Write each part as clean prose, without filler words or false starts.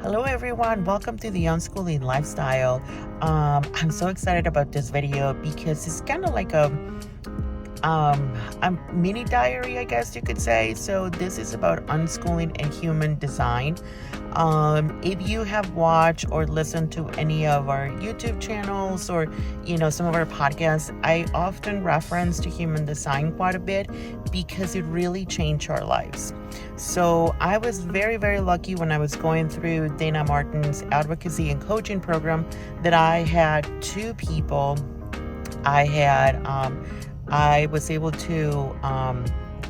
Hello everyone, welcome to the Unschooling Lifestyle. I'm so excited about this video because it's kind of like a mini diary, I guess you could say. So this is about unschooling and human design. If you have watched or listened to any of our YouTube channels or some of our podcasts, I often reference to human design quite a bit because it really changed our lives. So I was very, very lucky when I was going through Dana Martin's advocacy and coaching program that I had two people. I was able to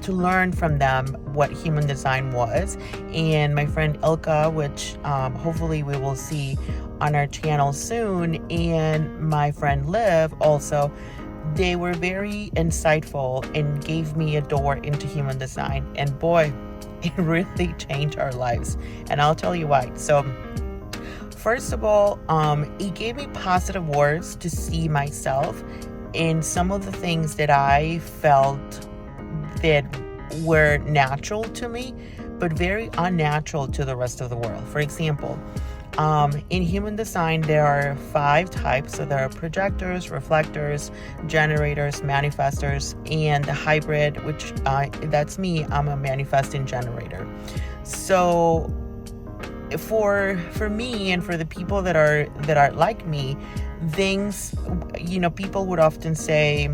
learn from them what human design was, and my friend Ilka, which hopefully we will see on our channel soon, and my friend Liv also. They were very insightful and gave me a door into human design, and boy, it really changed our lives, and I'll tell you why. So first of all, it gave me positive words to see myself in some of the things that I felt that were natural to me, but very unnatural to the rest of the world. For example, in human design, there are 5 types. So there are projectors, reflectors, generators, manifestors, and the hybrid, which that's me. I'm a manifesting generator. So for me and for the people that are like me, things, people would often say,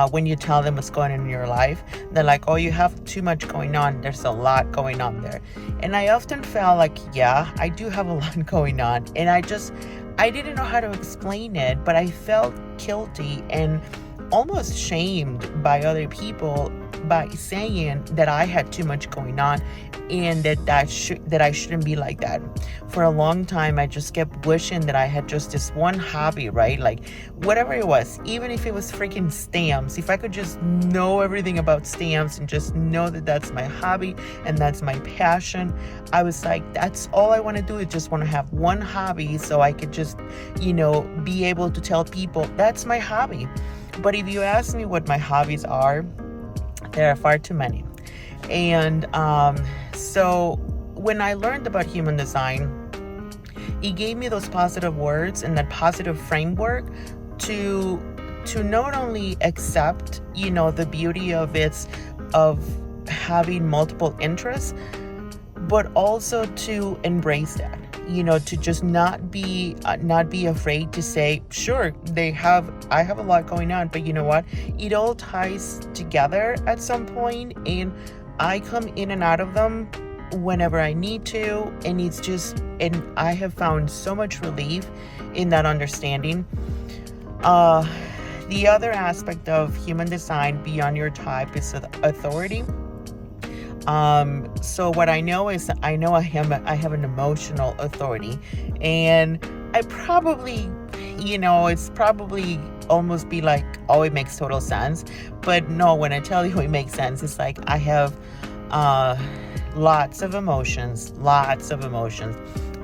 when you tell them what's going on in your life, they're like, oh, you have too much going on. There's a lot going on there. And I often felt like, yeah, I do have a lot going on. And I didn't know how to explain it, but I felt guilty and almost shamed by other people by saying that I had too much going on and that I shouldn't be like that. For a long time, I just kept wishing that I had just this one hobby, right? Like whatever it was, even if it was freaking stamps, if I could just know everything about stamps and just know that that's my hobby and that's my passion, I was like, that's all I want to do, is just want to have one hobby so I could just, be able to tell people that's my hobby. But if you ask me what my hobbies are, there are far too many. And so when I learned about human design, it gave me those positive words and that positive framework to not only accept, the beauty of having multiple interests, but also to embrace that. To just not be afraid to say, sure, I have a lot going on, but you know what? It all ties together at some point, and I come in and out of them whenever I need to, and I have found so much relief in that understanding. The other aspect of human design beyond your type is authority. So what I know is I have an emotional authority, and I probably, it's probably almost be like, oh, it makes total sense. But no, when I tell you it makes sense, it's like I have lots of emotions.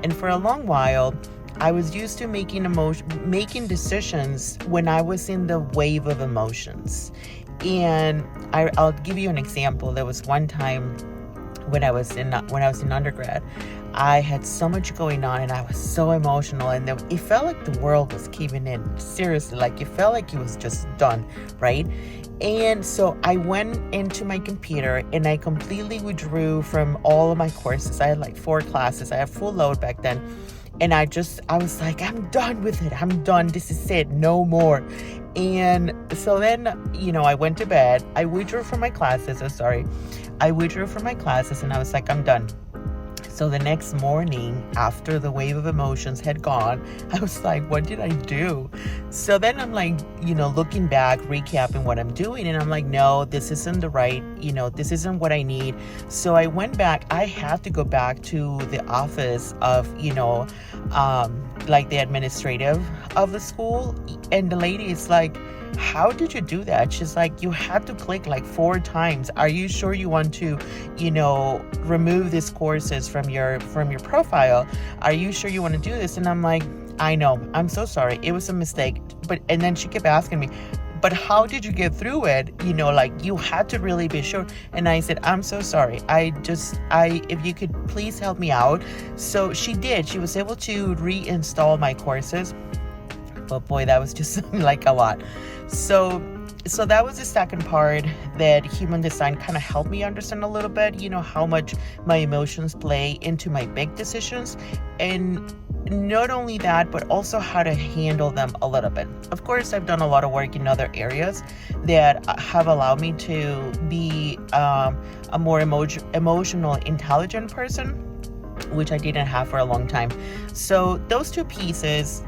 And for a long while, I was used to making decisions when I was in the wave of emotions. And I'll give you an example. There was one time when I was in undergrad, I had so much going on and I was so emotional, and it felt like the world was caving in. Seriously, like it felt like it was just done, right? And so I went into my computer and I completely withdrew from all of my courses. I had like 4 classes. I had full load back then. And I was like, I'm done with it. I'm done. This is it. No more. And so then, I went to bed. I withdrew from my classes. And I was like, I'm done. So the next morning, after the wave of emotions had gone, I was like, what did I do? So then I'm like, looking back, recapping what I'm doing. And I'm like, no, this isn't this isn't what I need. So I went back. I had to go back to the office of, like the administrative of the school. And the lady is like, how did you do that? She's like, you had to click like 4 times. Are you sure you want to, remove these courses from your profile? Are you sure you want to do this? And I'm like, I know, I'm so sorry. It was a mistake. And then she kept asking me, but how did you get through it? Like you had to really be sure. And I said, I'm so sorry. If you could please help me out. So she did. She was able to reinstall my courses. But boy, that was just like a lot. So that was the second part that human design kind of helped me understand a little bit, how much my emotions play into my big decisions. And not only that, but also how to handle them a little bit. Of course, I've done a lot of work in other areas that have allowed me to be a more emotional, intelligent person, which I didn't have for a long time. So those two pieces,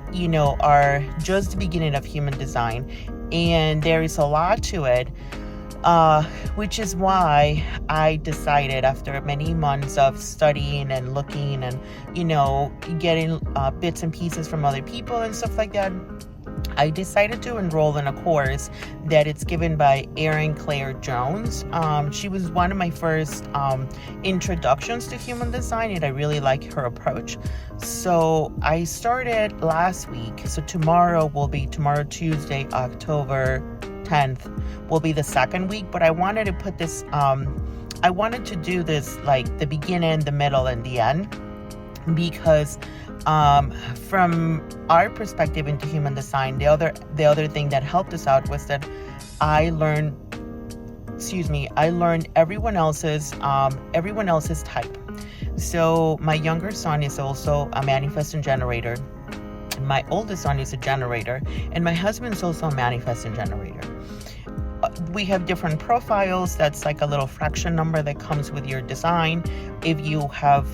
are just the beginning of human design. And there is a lot to it, which is why I decided, after many months of studying and looking and, getting bits and pieces from other people and stuff like that, I decided to enroll in a course that it's given by Erin Jones. She was one of my first introductions to human design, and I really like her approach. So I started last week. So tomorrow, Tuesday, October 10th, will be the second week. But I wanted to put this, I wanted to do this like the beginning, the middle, and the end, because from our perspective into human design, the other thing that helped us out was that I learned everyone else's type. So my younger son is also a manifesting generator. My oldest son is a generator, and my husband is also a manifesting generator. We have different profiles. That's like a little fraction number that comes with your design. If you have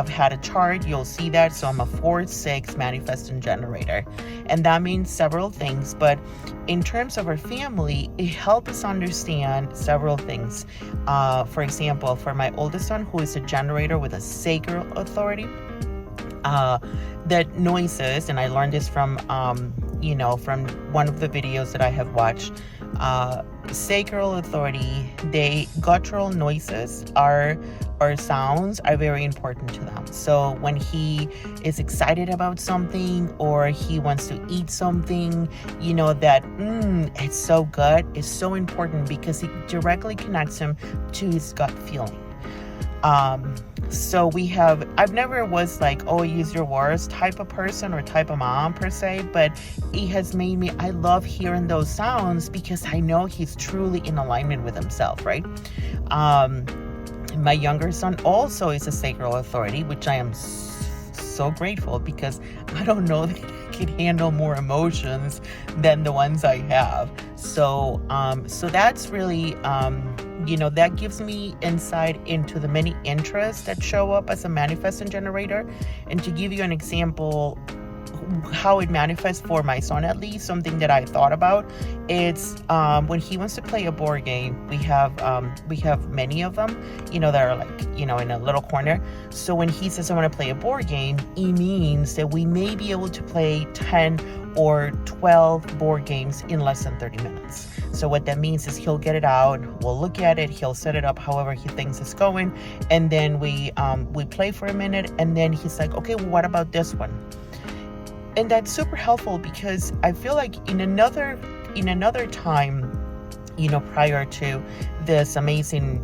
had a chart, you'll see that. So I'm a 4/6 manifesting generator, and that means several things. But in terms of our family, it helps us understand several things. For example, for my oldest son, who is a generator with a sacral authority, that noises, and I learned this from from one of the videos that I have watched. Sacral authority, guttural noises or sounds are very important to them. So when he is excited about something or he wants to eat something, that it's so good, is so important because it directly connects him to his gut feeling. So I've never was like, use your words type of person or type of mom per se, but it has made me, I love hearing those sounds because I know he's truly in alignment with himself, right? My younger son also is a sacral authority, which I am so grateful, because I don't know that I could handle more emotions than the ones I have. So that's really, that gives me insight into the many interests that show up as a manifesting generator. And to give you an example, how it manifests for my son, at least something that I thought about, it's when he wants to play a board game. We have many of them, that are like, in a little corner. So when he says I want to play a board game, it means that we may be able to play 10 or 12 board games in less than 30 minutes. So what that means is he'll get it out, we'll look at it, he'll set it up however he thinks it's going, and then we play for a minute, and then he's like, okay, well, what about this one? And that's super helpful, because I feel like in another time, prior to this amazing,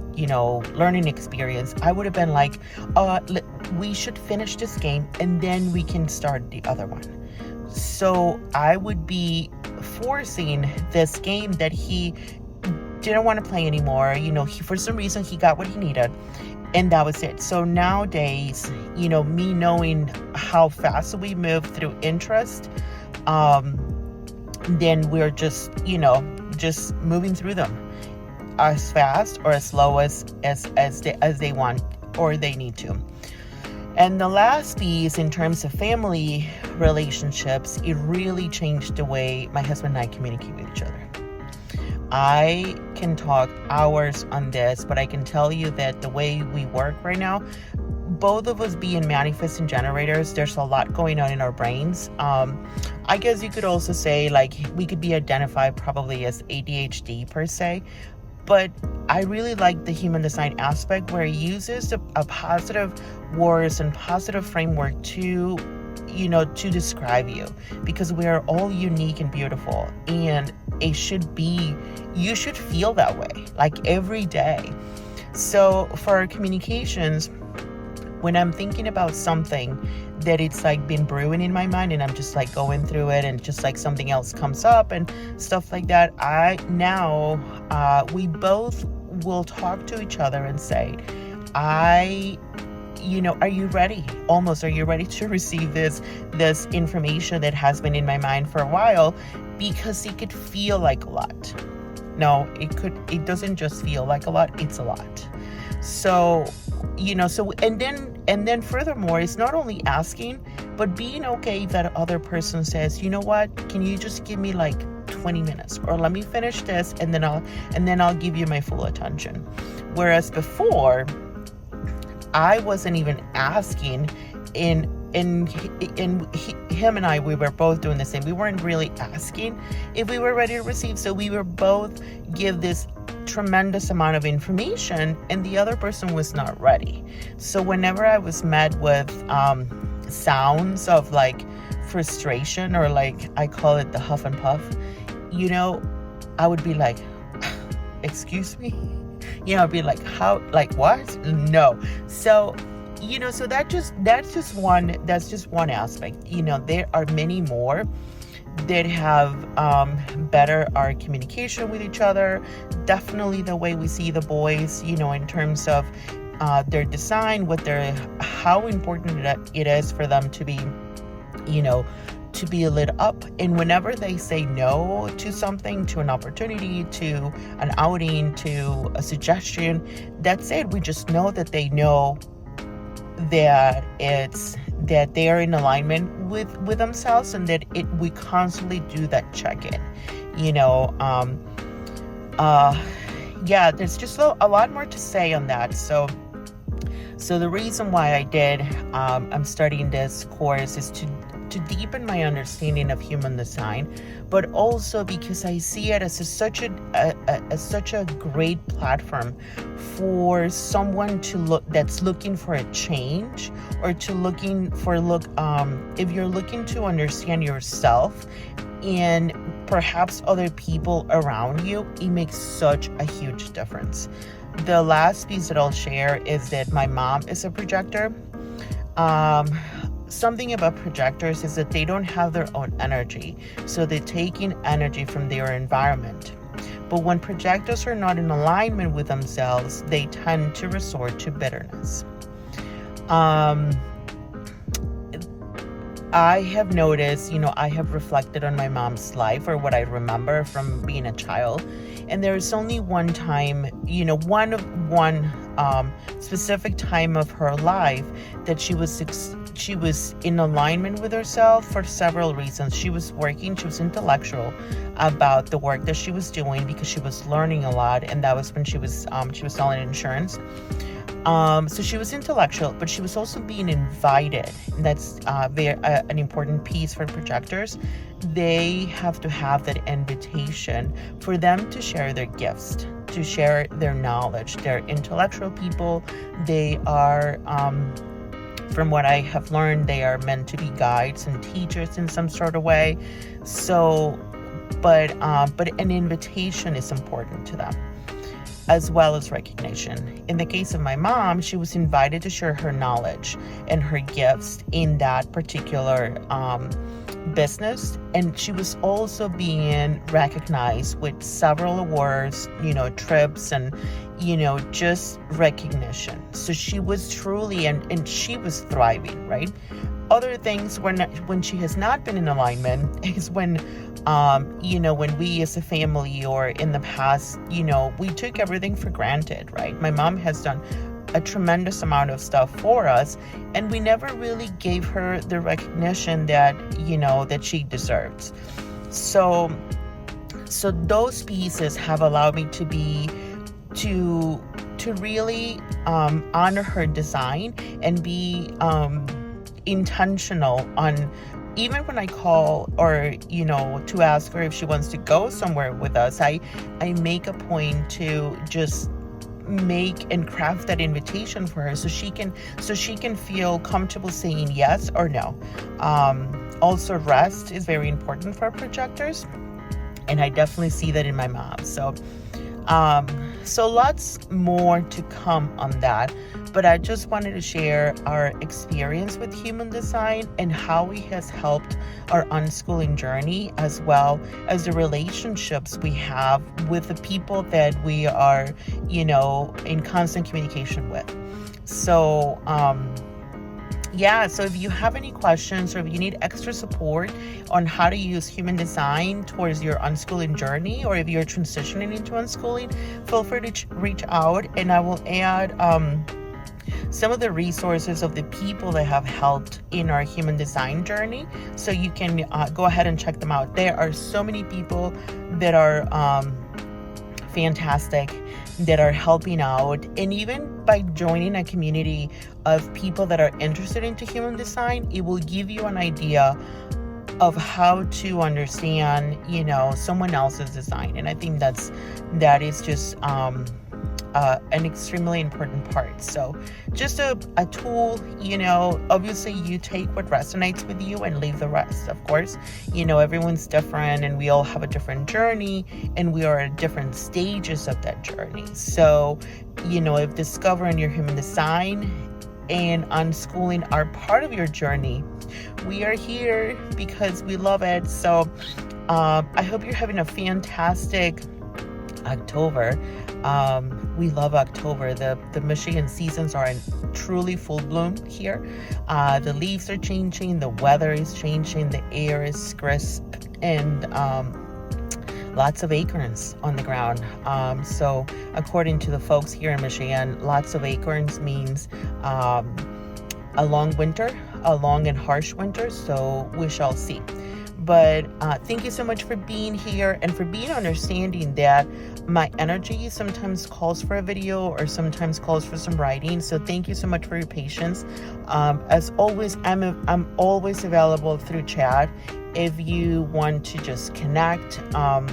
learning experience, I would have been like, we should finish this game and then we can start the other one. So I would be forcing this game that he didn't want to play anymore. For some reason he got what he needed, and that was it. So nowadays, me knowing how fast we move through interest, then we're just moving through them as fast or as slow as they want or they need to. And the last piece, in terms of family relationships, it really changed the way my husband and I communicate with each other. I can talk hours on this, but I can tell you that the way we work right now, both of us being manifesting generators, there's a lot going on in our brains. I guess you could also say, like, we could be identified probably as ADHD per se, but I really like the human design aspect where it uses a positive words and positive framework to to describe you, because we are all unique and beautiful, and you should feel that way, like every day. So for our communications, when I'm thinking about something that it's like been brewing in my mind, and I'm just like going through it, and just like something else comes up and stuff like that, we both will talk to each other and say, are you ready? Are you ready to receive this information that has been in my mind for a while? Because it could feel like a lot. No, it doesn't just feel like a lot, it's a lot. So, and then furthermore, it's not only asking, but being okay if that other person says, you know what, can you just give me like 20 minutes, or let me finish this, and then I'll give you my full attention. Whereas before, I wasn't even asking. In him and I, we were both doing the same. We weren't really asking if we were ready to receive. So we were both give this tremendous amount of information, and the other person was not ready. So whenever I was met with sounds of like frustration, or like I call it the huff and puff, I would be like, excuse me? I'd be like, how, like what? No. So, so that's just one aspect. There are many more that have better our communication with each other. Definitely the way we see the boys, in terms of their design, how important it is for them to be, to be lit up. And whenever they say no to something, to an opportunity, to an outing, to a suggestion, that's it. We just know that they know that they are in alignment with themselves, and that we constantly do that check-in. There's just a lot more to say on that. So the reason why I'm studying this course is to deepen my understanding of human design, but also because I see it as such a great platform for someone that's looking for a change, or if you're looking to understand yourself and perhaps other people around you. It makes such a huge difference. The last piece that I'll share is that my mom is a projector. Something about projectors is that they don't have their own energy, so they take in energy from their environment. But when projectors are not in alignment with themselves, they tend to resort to bitterness. I have noticed, I have reflected on my mom's life, or what I remember from being a child. And there is only one time, one specific time of her life that she was in alignment with herself for several reasons. She was intellectual about the work that she was doing, because she was learning a lot, and that was when she was selling insurance. So she was intellectual, but she was also being invited. And that's an important piece for projectors. They have to have that invitation for them to share their gifts, to share their knowledge. They're intellectual people. They are, from what I have learned, they are meant to be guides and teachers in some sort of way. So, but an invitation is important to them, as well as recognition. In the case of my mom, she was invited to share her knowledge and her gifts in that particular business, and she was also being recognized with several awards, trips, and just recognition. So she was truly, and she was thriving, right? Other things when she has not been in alignment is when we as a family, or in the past, we took everything for granted, right? My mom has done a tremendous amount of stuff for us, and we never really gave her the recognition that she deserves. So those pieces have allowed me to really honor her design and be intentional on, even when I call, or to ask her if she wants to go somewhere with us, I make a point to just make and craft that invitation for her so she can feel comfortable saying yes or no. Also, rest is very important for projectors, and I definitely see that in my mom. So lots more to come on that, but I just wanted to share our experience with human design and how it has helped our unschooling journey, as well as the relationships we have with the people that we are, in constant communication with. So, so if you have any questions, or if you need extra support on how to use human design towards your unschooling journey, or if you're transitioning into unschooling, feel free to reach out, and I will add some of the resources of the people that have helped in our human design journey, so you can go ahead and check them out. There are so many people that are fantastic, that are helping out, and even by joining a community of people that are interested into human design, it will give you an idea of how to understand, someone else's design. And I think that is just an extremely important part. So just a tool, obviously you take what resonates with you and leave the rest. Of course, everyone's different, and we all have a different journey, and we are at different stages of that journey. So, if discovering your human design and unschooling are part of your journey, we are here because we love it. So I hope you're having a fantastic October. We love October. The Michigan seasons are in truly full bloom here. The leaves are changing, the weather is changing, the air is crisp, and lots of acorns on the ground. So according to the folks here in Michigan, lots of acorns means a long winter, a long and harsh winter. So we shall see. But thank you so much for being here, and for being understanding that my energy sometimes calls for a video, or sometimes calls for some writing. So thank you so much for your patience. As always, I'm always available through chat. If you want to just connect, I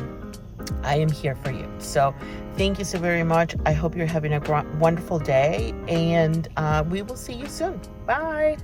am here for you. So thank you so very much. I hope you're having a wonderful day, and we will see you soon. Bye.